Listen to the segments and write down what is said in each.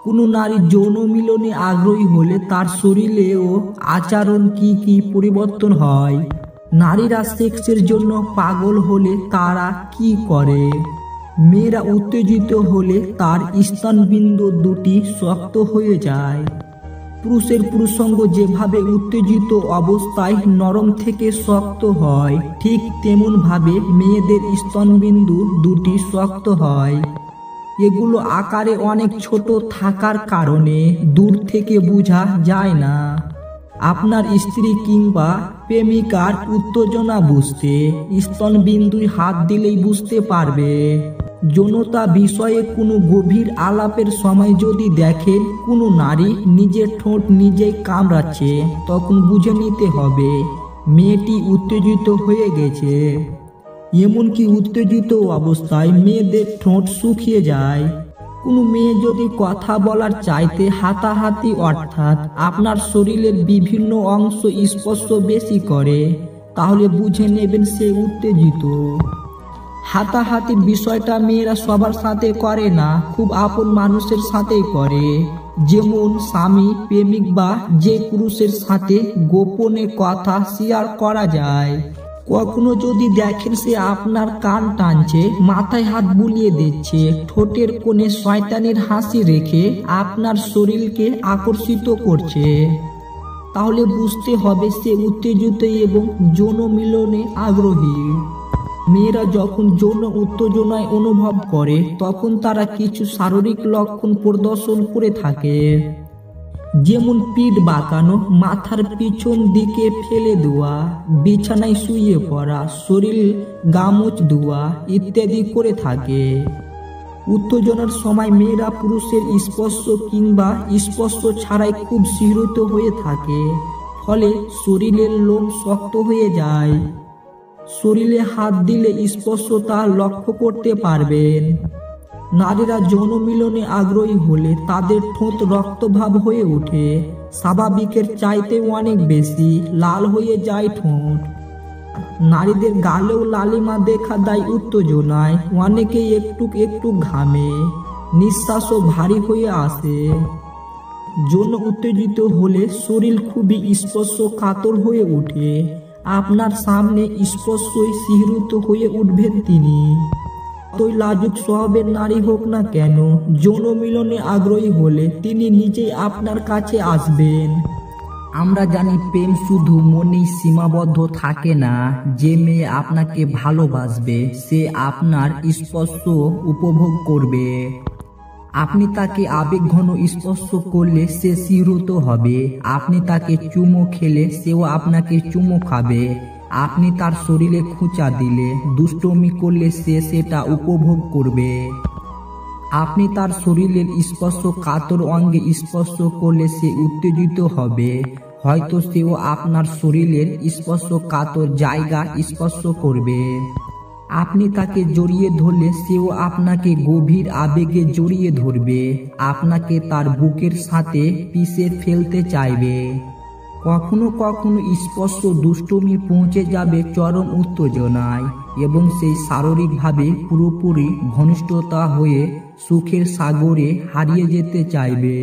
কোনো নারী যৌন মিলনে আগ্রহী হলে তার শরীরে ও আচরণ কি পরিবর্তন হয়? নারীরা সেক্সের জন্য পাগল হলে তারা কি করে? মেয়েরা উত্তেজিত হলে তার স্তনবিন্দু দুটি শক্ত হয়ে যায়। পুরুষের পুরুষাঙ্গ যেভাবে উত্তেজিত অবস্থায় নরম থেকে শক্ত হয়, ঠিক তেমন ভাবে মেয়েদের স্তনবিন্দু দুটি শক্ত হয়। এগুলো আকারে অনেক ছোট থাকার কারণে দূর থেকে বোঝা যায় না। আপনার স্ত্রী কিংবা প্রেমিকার উত্তেজনা বুঝতে স্তনবিন্দুয় হাত দিলেই বুঝতে পারবে। যৌনতা বিষয়ে কোনো গভীর আলাপের সময় যদি দেখেন কোনো নারী নিজের ঠোঁট নিজেই কামড়াচ্ছে, তখন বুঝে নিতে হবে মেয়েটি উত্তেজিত হয়ে গেছে। এমনকি উত্তেজিত অবস্থায় মেয়েদের ঠোঁট শুকিয়ে যায়। কোনো মেয়ে যদি কথা বলার চাইতে হাতাহাতি অর্থাৎ আপনার শরীরের বিভিন্ন অংশ স্পর্শ বেশি করে, তাহলে বুঝে নেবেন সে উত্তেজিত। হাতাহাতির বিষয়টা মেয়েরা সবার সাথে করে না, খুব আপন মানুষের সাথেই করে, যেমন স্বামী, প্রেমিক বা যে পুরুষের সাথে গোপনে কথা শেয়ার করা যায়। কখনো যদি দেখেন সে আপনার কান টানছে, মাথায় হাত বুলিয়ে দিচ্ছে, ঠোঁটের কোণে শয়তানির হাসি রেখে আপনার শরীরকে আকর্ষিত করছে, তাহলে বুঝতে হবে সে উত্তেজিত এবং যৌন মিলনে আগ্রহী। মেয়েরা যখন যৌন উত্তেজনায় অনুভব করে তখন তারা কিছু শারীরিক লক্ষণ প্রদর্শন করে থাকে, যেমন পিঠ বাঁকানো, মাথার পিছন দিকে ফেলে দেওয়া, বিছানায় শুয়ে পড়া, শরীর গামুছ দেওয়া ইত্যাদি করে থাকে। উত্তেজনার সময় মেয়েরা পুরুষের স্পর্শ কিংবা স্পর্শ ছাড়াই খুব শিহরিত হয়ে থাকে, ফলে শরীরের লোম শক্ত হয়ে যায়। শরীরে হাত দিলে স্পর্শতা লক্ষ্য করতে পারবেন। নারীরা যৌন মিলনে আগ্রহী হলে তাদের ঠোঁট রক্তভাব হয়ে ওঠে, স্বাভাবিকের চাইতে অনেক বেশি লাল হয়ে যায় ঠোঁট। নারীদের গালেও লালিমা দেখা দেয় উত্তেজনায়, অনেকেই একটু একটু ঘামে, নিঃশ্বাসও ভারী হয়ে আসে। যৌন উত্তেজিত হলে শরীর খুবই স্পর্শ কাতর হয়ে ওঠে, আপনার সামনে স্পর্শই শিহরিত হয়ে উঠবেন তিনি। যতই লাজুক স্বভাবের নারী হোক না কেন, যৌন মিলনে আগ্রহী হলে তিনি নিজেই আপনার কাছে আসবেন। আমরা জানি প্রেম শুধু মনেই সীমাবদ্ধ থাকে না। যে মেয়ে আপনাকে ভালোবাসবে সে আপনার স্পর্শ উপভোগ করবে। আপনি তাকে আবেগঘন স্পর্শ করলে সে শিহরিত হবে, আপনি তাকে চুমো খেলে সেও আপনাকে চুমো খাবে, আপনি তার শরীরে খোঁচা দিলে, দুষ্টুমি করলে সে সেটা উপভোগ করবে। আপনি তার শরীরের স্পর্শ কাতর অঙ্গে স্পর্শ করলে সে উত্তেজিত হবে, হয়তো সেও আপনার শরীরের স্পর্শ কাতর জায়গা স্পর্শ করবে। আপনি তাকে জড়িয়ে ধরলে সেও আপনাকে গভীর আবেগে জড়িয়ে ধরবে, আপনাকে তার বুকের সাথে পিষে ফেলতে চাইবে। কখনো কখনো স্পর্শ দুষ্টুমি পৌঁছে যাবে চরম উত্তেজনায় এবং সেই শারীরিকভাবে পুরোপুরি ঘনিষ্ঠতা হয়ে সুখের সাগরে হারিয়ে যেতে চাইবে।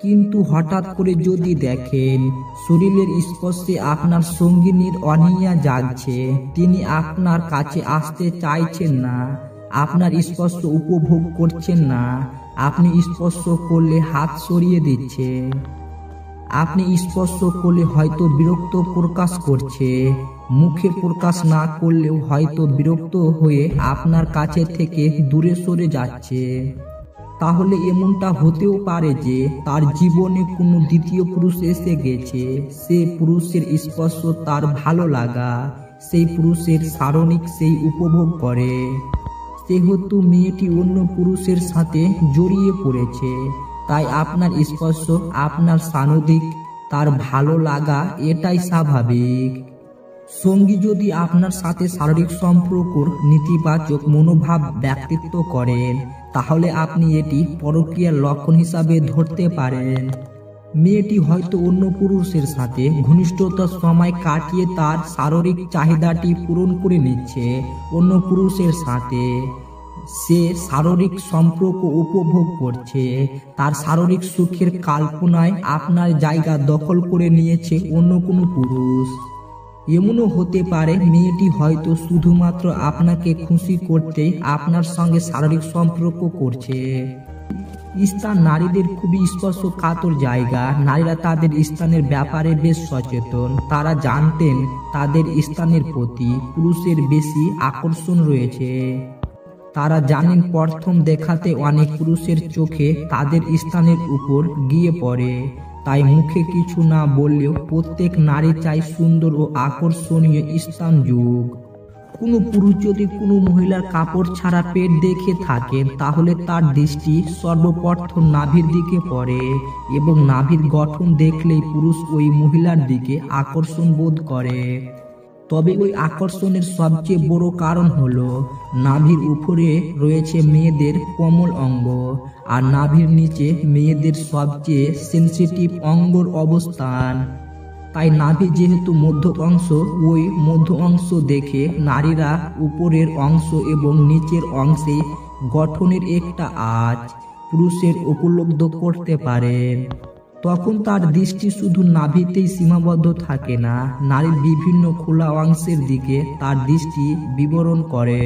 কিন্তু হঠাৎ করে যদি দেখেন শরীরের স্পর্শে আপনার সঙ্গিনীর অনীহা জাগছে, তিনি আপনার কাছে আসতে চাইছেন না, আপনার স্পর্শ উপভোগ করছেন না, আপনি স্পর্শ করলে হাত সরিয়ে দিচ্ছে, আপনি স্পর্শ করলে হয়তো বিরক্ত প্রকাশ করছে, মুখে প্রকাশ না করলেও হয়তো বিরক্ত হয়ে আপনার কাছে থেকে দূরে সরে যাচ্ছে, তাহলে এমনটা হতেও পারে যে তার জীবনে কোনো দ্বিতীয় পুরুষ এসে গেছে। সে পুরুষের স্পর্শ তার ভালো লাগা, সেই পুরুষের সারণিক সেই উপভোগ করে। সেহেতু মেয়েটি অন্য পুরুষের সাথে জড়িয়ে পড়েছে, তাই আপনার স্পর্শ, আপনার সান্নিধ্য, তার ভালো লাগা এটাই স্বাভাবিক। সঙ্গী যদি আপনার সাথে শারীরিক সম্পর্কর নেতিবাচক মনোভাব ব্যক্তিত্ব করেন, তাহলে আপনি এটি পরকীয়ার লক্ষণ হিসাবে ধরতে পারেন। মেয়েটি হয়তো অন্য পুরুষের সাথে ঘনিষ্ঠতার সময় কাটিয়ে তার শারীরিক চাহিদাটি পূরণ করে নিচ্ছে অন্য পুরুষের সাথে, সে শারীরিক সম্পর্ক উপভোগ করছে। তার শারীরিক সুখের কল্পনায় আপনার জায়গা দখল করে নিয়েছে অন্য কোনো পুরুষ। এমনও হতে পারে মেয়েটি হয়তো শুধুমাত্র আপনাকে খুশি করতে আপনার সঙ্গে শারীরিক সম্পর্ক করছে। স্থান নারীদের খুবই স্পর্শকাতর জায়গা। নারীরা তাদের স্থানের ব্যাপারে বেশ সচেতন। তারা জানতেন তাদের স্থানের প্রতি পুরুষের বেশি আকর্ষণ রয়েছে। তারা জানেন প্রথম দেখাতে অনেক পুরুষের চোখে তাদের স্থানের উপর গিয়ে পড়ে। তাই মুখে কিছু না বললেও প্রত্যেক নারী চায় সুন্দর ও আকর্ষণীয় স্থান যোগ। কোনো পুরুষ যদি কোনো মহিলার কাপড় ছাড়া পেট দেখে থাকেন তাহলে তার দৃষ্টি সর্বপ্রথম নাভির দিকে পড়ে এবং নাভির গঠন দেখলেই পুরুষ ওই মহিলার দিকে আকর্ষণ বোধ করে। তবে ওই আকর্ষণের সবচেয়ে বড় কারণ হলো নাভির উপরে রয়েছে মেয়েদের কোমল অঙ্গ আর নাভির নিচে মেয়েদের সবচেয়ে সেনসিটিভ অঙ্গর অবস্থান। তাই নাভি যেহেতু মধ্য অংশ, ওই মধ্য অংশ দেখে নারীরা উপরের অংশ এবং নিচের অংশে গঠনের একটা আঁচ পুরুষের উপলব্ধ করতে পারেন। তখন তার দৃষ্টি শুধু নাভিতেই সীমাবদ্ধ থাকে না, নারীর বিভিন্ন খোলা অংশের দিকে তার দৃষ্টি বিবরণ করে।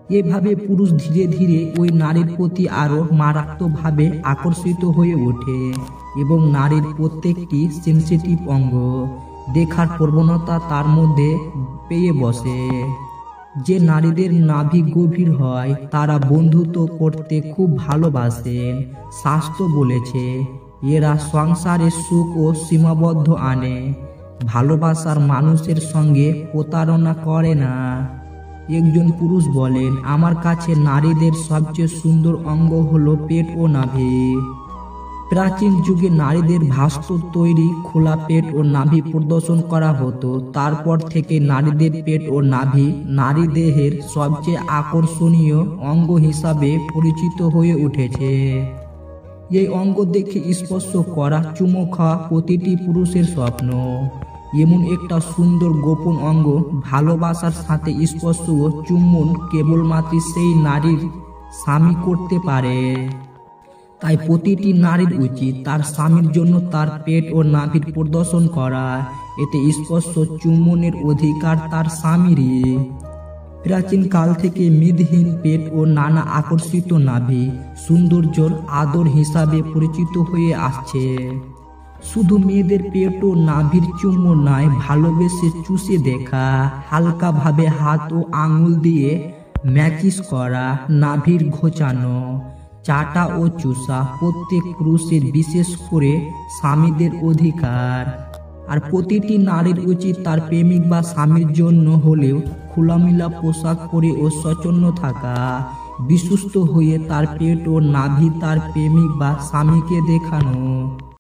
এভাবে পুরুষ ধীরে ধীরে ওই নারীর প্রতি আরো মারাত্মকভাবে আকর্ষিত হয়ে ওঠে এবং নারীর প্রত্যেকটি সেনসিটিভ অঙ্গ দেখার প্রবণতা তার মধ্যে পেয়ে বসে। যে নারীদের নাভি গভীর হয় তারা বন্ধুত্ব করতে খুব ভালোবাসেন। শাস্ত্র বলেছে এরা সংসারে সুখ ও সীমাবদ্ধ আনে, ভালোবাসার মানুষের সঙ্গে প্রতারণা করে না। একজন পুরুষ বলেন, আমার কাছে নারীদের সবচেয়ে সুন্দর অঙ্গ হলো পেট ও নাভি। প্রাচীন যুগে নারীদের ভাস্কর তৈরি খোলা পেট ও নাভি প্রদর্শন করা হতো। তারপর থেকে নারীদের পেট ও নাভি নারী দেহের সবচেয়ে আকর্ষণীয় অঙ্গ হিসাবে পরিচিত হয়ে উঠেছে। এই অঙ্গ দেখে স্পর্শ করা, চুমো খাওয়া প্রতিটি পুরুষের স্বপ্ন। এমন একটা সুন্দর গোপন অঙ্গ ভালোবাসার সাথে স্পর্শ ও চুম্বন কেবলমাত্র সেই নারীর স্বামী করতে পারে। তাই প্রতিটি নারীর উচিত তার স্বামীর জন্য তার পেট ও নাভির প্রদর্শন করা। এতে স্পর্শ চুম্বনের অধিকার তার স্বামীরই। প্রাচীন কাল থেকে মেদহীন পেট ও নানা আকর্ষিত নাভি সৌন্দর্যের আদর হিসাবে পরিচিত হয়ে আসছে। শুধু মেয়েদের পেট ও নাভির চুম্বন নয়, ভালোবেসে চুষে দেখা, হালকাভাবে হাত ও আঙুল দিয়ে ম্যাচিস করা, নাভির ঘোচানো, চাটা ও চুষা প্রত্যেক পুরুষের বিশেষ করে স্বামীদের অধিকার। আর প্রতিটি নারীর উচিত তার প্রেমিক বা স্বামীর জন্য হলেও খোলামেলা পোশাক পরে ও সচন্ন থাকা, বিশ্বস্ত হয়ে তার পেট ও নাভি তার প্রেমিক বা স্বামীকে দেখানো।